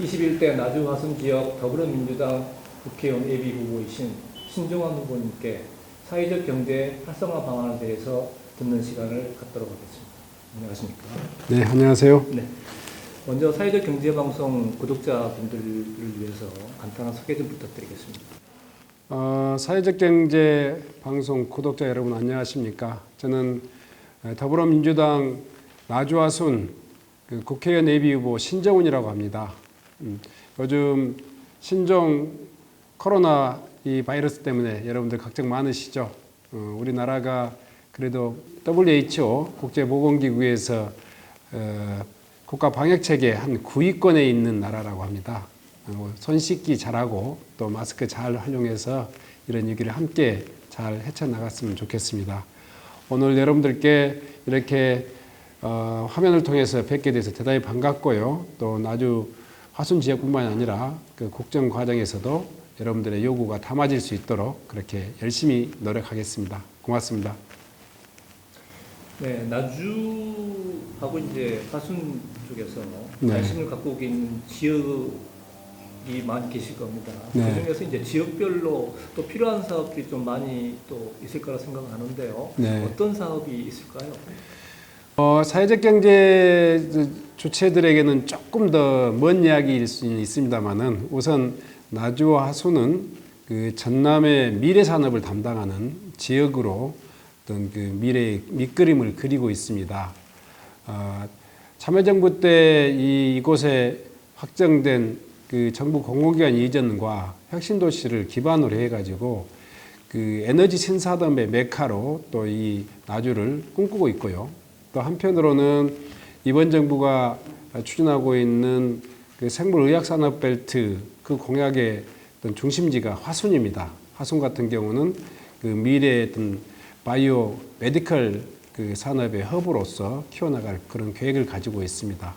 21대 나주 화순 지역 더불어민주당 국회의원 예비 후보이신 신종환 후보님께 사회적 경제 활성화 방안에 대해서 듣는 시간을 갖도록 하겠습니다. 안녕하십니까? 네, 안녕하세요. 네. 먼저 사회적 경제 방송 구독자분들을 위해서 간단한 소개 좀 부탁드리겠습니다. 사회적 경제 방송 구독자 여러분 안녕하십니까? 저는 더불어민주당 나주 화순 국회의원 예비 후보 신정훈이라고 합니다. 요즘 신종 코로나 이 바이러스 때문에 여러분들 걱정 많으시죠? 우리나라가 그래도 WHO 국제보건기구에서 국가 방역체계 한 9위권에 있는 나라라고 합니다. 손 씻기 잘하고 또 마스크 잘 활용해서 이런 위기를 함께 잘 헤쳐나갔으면 좋겠습니다. 오늘 여러분들께 이렇게 화면을 통해서 뵙게 돼서 대단히 반갑고요. 또 나주 화순 지역뿐만 아니라 그 국정 과정에서도 여러분들의 요구가 담아질 수 있도록 그렇게 열심히 노력하겠습니다. 고맙습니다. 네, 나주하고 이제 화순 쪽에서 네. 관심을 갖고 계신 지역이 많이 계실 겁니다. 네. 그중에서 이제 지역별로 또 필요한 사업들이 좀 많이 또 있을 거라 생각하는데요. 네. 어떤 사업이 있을까요? 사회적 경제 주체들에게는 조금 더 먼 이야기일 수는 있습니다만은 우선 나주와 화순은 그 전남의 미래 산업을 담당하는 지역으로 어떤 그 미래의 밑그림을 그리고 있습니다. 참여정부 때 이곳에 확정된 그 정부 공공기관 이전과 혁신도시를 기반으로 해가지고 그 에너지 신사업의 메카로 또 이 나주를 꿈꾸고 있고요. 또 한편으로는 이번 정부가 추진하고 있는 그 생물의학산업 벨트 그 공약의 어떤 중심지가 화순입니다. 화순 같은 경우는 그 미래의 어떤 바이오 메디컬 그 산업의 허브로서 키워나갈 그런 계획을 가지고 있습니다.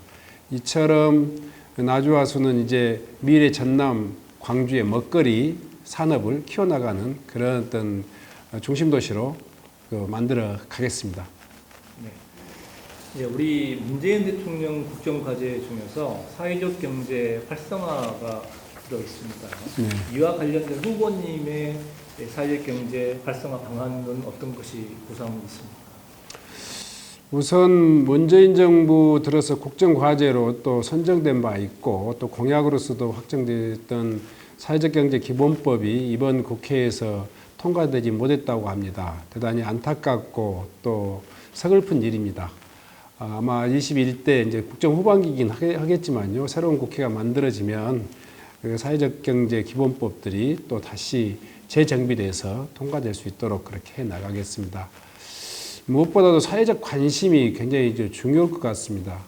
이처럼 나주 화순은 이제 미래 전남 광주의 먹거리 산업을 키워나가는 그런 어떤 중심 도시로 만들어 가겠습니다. 네. 우리 문재인 대통령 국정과제 중에서 사회적 경제 활성화가 들어있습니다. 네. 이와 관련된 후보님의 사회적 경제 활성화 방안은 어떤 것이 구성이 있습니까? 우선 문재인 정부 들어서 국정과제로 또 선정된 바 있고 또 공약으로서도 확정됐던 사회적 경제 기본법이 이번 국회에서 통과되지 못했다고 합니다. 대단히 안타깝고 또 서글픈 일입니다. 아마 21대 이제 국정 후반기이긴 하겠지만요. 새로운 국회가 만들어지면 그 사회적 경제 기본법들이 또 다시 재정비돼서 통과될 수 있도록 그렇게 해 나가겠습니다. 무엇보다도 사회적 관심이 굉장히 중요할 것 같습니다.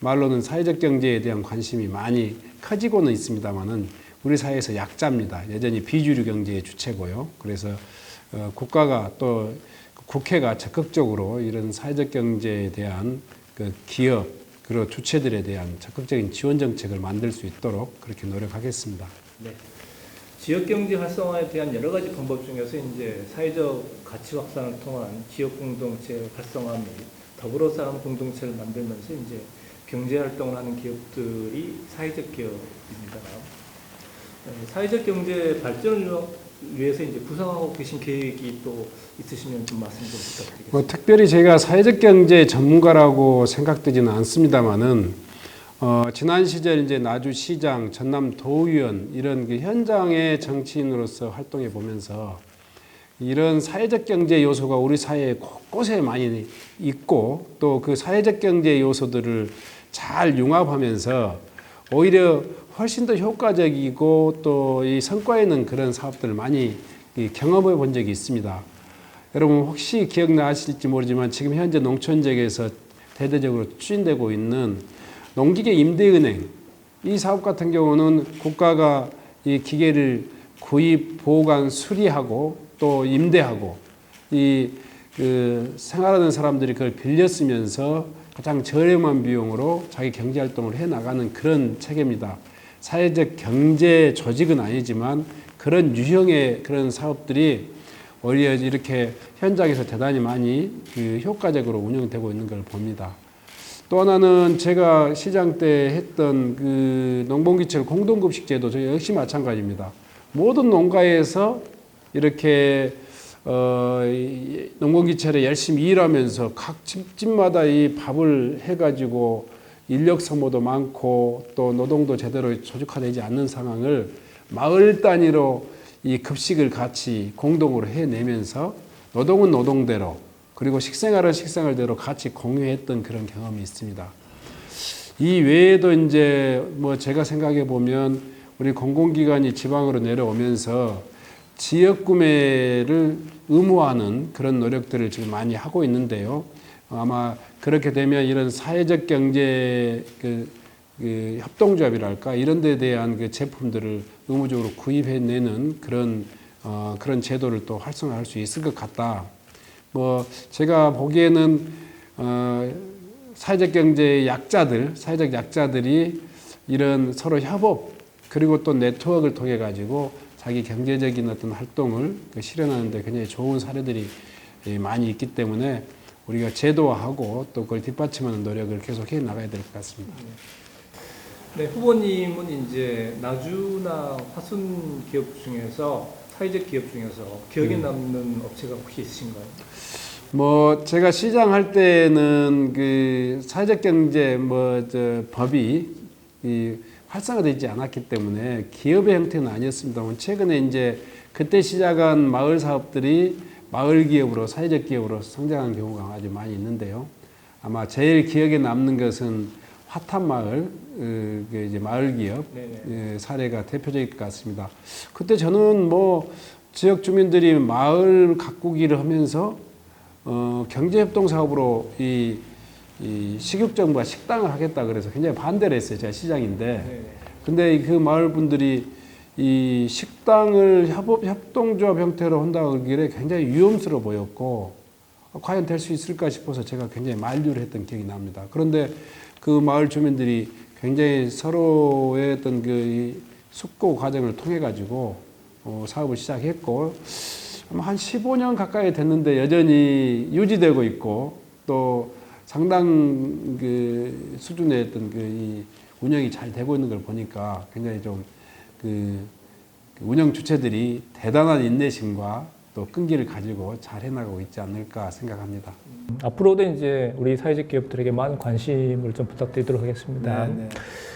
말로는 사회적 경제에 대한 관심이 많이 커지고는 있습니다만은 우리 사회에서 약자입니다. 여전히 비주류 경제의 주체고요. 그래서 국가가 또 국회가 적극적으로 이런 사회적 경제에 대한 그 기업 그리고 주체들에 대한 적극적인 지원 정책을 만들 수 있도록 그렇게 노력하겠습니다. 네. 지역 경제 활성화에 대한 여러 가지 방법 중에서 이제 사회적 가치 확산을 통한 지역 공동체 활성화 및 더불어 사는 공동체를 만들면서 이제 경제 활동을 하는 기업들이 사회적 기업입니다. 사회적 경제 발전을 위해서 이제 구상하고 계신 계획이 또 있으시면 좀 말씀 좀 부탁드리겠습니다. 특별히 제가 사회적 경제 전문가라고 생각되지는 않습니다만은 지난 시절 이제 나주시장, 전남도의원 이런 그 현장의 정치인으로서 활동해 보면서 이런 사회적 경제 요소가 우리 사회에 곳곳에 많이 있고 또 그 사회적 경제 요소들을 잘 융합하면서 오히려 훨씬 더 효과적이고 또 이 성과 있는 그런 사업들을 많이 경험해 본 적이 있습니다. 여러분 혹시 기억나실지 모르지만 지금 현재 농촌 지역에서 대대적으로 추진되고 있는 농기계 임대은행 이 사업 같은 경우는 국가가 이 기계를 구입, 보관, 수리하고 또 임대하고 그 생활하는 사람들이 그걸 빌려 쓰면서 가장 저렴한 비용으로 자기 경제 활동을 해 나가는 그런 체계입니다. 사회적 경제 조직은 아니지만 그런 유형의 그런 사업들이 오히려 이렇게 현장에서 대단히 많이 효과적으로 운영되고 있는 걸 봅니다. 또 하나는 제가 시장 때 했던 그 농번기철 공동급식 제도 저 역시 마찬가지입니다. 모든 농가에서 이렇게 이 농번기철에 열심히 일하면서 각 집마다 이 밥을 해가지고 인력 소모도 많고 또 노동도 제대로 조직화되지 않는 상황을 마을 단위로 이 급식을 같이 공동으로 해내면서 노동은 노동대로 그리고 식생활은 식생활대로 같이 공유했던 그런 경험이 있습니다. 이 외에도 이제 뭐 제가 생각해 보면 우리 공공기관이 지방으로 내려오면서 지역 구매를 의무화하는 그런 노력들을 지금 많이 하고 있는데요. 아마 그렇게 되면 이런 사회적 경제 그 협동조합이랄까 이런 데 대한 그 제품들을 의무적으로 구입해내는 그런 제도를 또 활성화할 수 있을 것 같다. 뭐 제가 보기에는 사회적 경제의 사회적 약자들이 이런 서로 협업 그리고 또 네트워크를 통해 가지고 자기 경제적인 어떤 활동을 실현하는데 굉장히 좋은 사례들이 많이 있기 때문에 우리가 제도화하고 또 그걸 뒷받침하는 노력을 계속해 나가야 될 것 같습니다. 네, 후보님은 이제 나주나 화순 기업 중에서 사회적 기업 중에서 기억에 남는 업체가 혹시 있으신가요? 뭐 제가 시장 할 때는 그 사회적 경제 법이 활성화되지 않았기 때문에 기업의 형태는 아니었습니다만 최근에 이제 그때 시작한 마을 사업들이 마을 기업으로 사회적 기업으로 성장한 경우가 아주 많이 있는데요. 아마 제일 기억에 남는 것은 화탄마을 이제 마을 기업 사례가 대표적일 것 같습니다. 그때 저는 뭐 지역 주민들이 마을 가꾸기를 하면서 경제협동 사업으로 이 식육정부가 식당을 하겠다 그래서 굉장히 반대를 했어요. 제가 시장인데. 근데 그 마을 분들이 이 식당을 협동조합 형태로 한다고 하길래 굉장히 위험스러워 보였고 과연 될 수 있을까 싶어서 제가 굉장히 만류를 했던 기억이 납니다. 그런데 그 마을 주민들이 굉장히 서로의 어떤 그 숙고 과정을 통해 가지고 사업을 시작했고 한 15년 가까이 됐는데 여전히 유지되고 있고 또 상당 그 수준의 어떤 이 운영이 잘 되고 있는 걸 보니까 굉장히 좀 그 운영 주체들이 대단한 인내심과 또 끈기를 가지고 잘 해나가고 있지 않을까 생각합니다. 앞으로도 이제 우리 사회적 기업들에게 많은 관심을 좀 부탁드리도록 하겠습니다.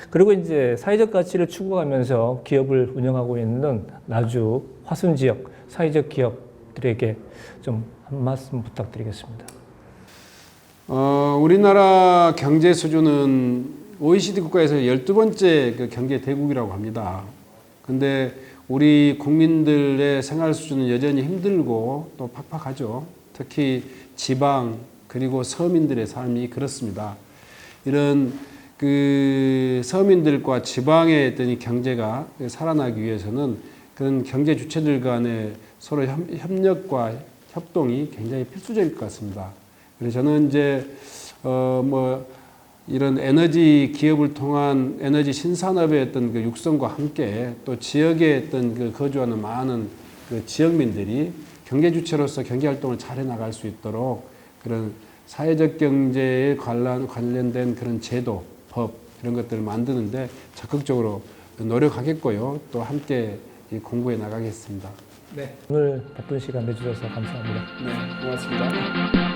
그리고 이제 사회적 가치를 추구하면서 기업을 운영하고 있는 나주 화순 지역 사회적 기업들에게 좀 한 말씀 부탁드리겠습니다. 우리나라 경제 수준은 OECD 국가에서 12번째 그 경제 대국이라고 합니다. 근데 우리 국민들의 생활 수준은 여전히 힘들고 또 팍팍하죠. 특히 지방 그리고 서민들의 삶이 그렇습니다. 이런 그 서민들과 지방의 어떤 이 경제가 살아나기 위해서는 그런 경제 주체들 간의 서로 협력과 협동이 굉장히 필수적일 것 같습니다. 그래서 저는 이제 이런 에너지 기업을 통한 에너지 신산업의 어떤 그 육성과 함께 또 지역에 어떤 그 거주하는 많은 그 지역민들이 경제 주체로서 경제 활동을 잘 해나갈 수 있도록 그런 사회적 경제에 관련된 그런 제도, 법 이런 것들을 만드는데 적극적으로 노력하겠고요. 또 함께 공부해 나가겠습니다. 네, 오늘 바쁜 시간 내주셔서 감사합니다. 네, 고맙습니다.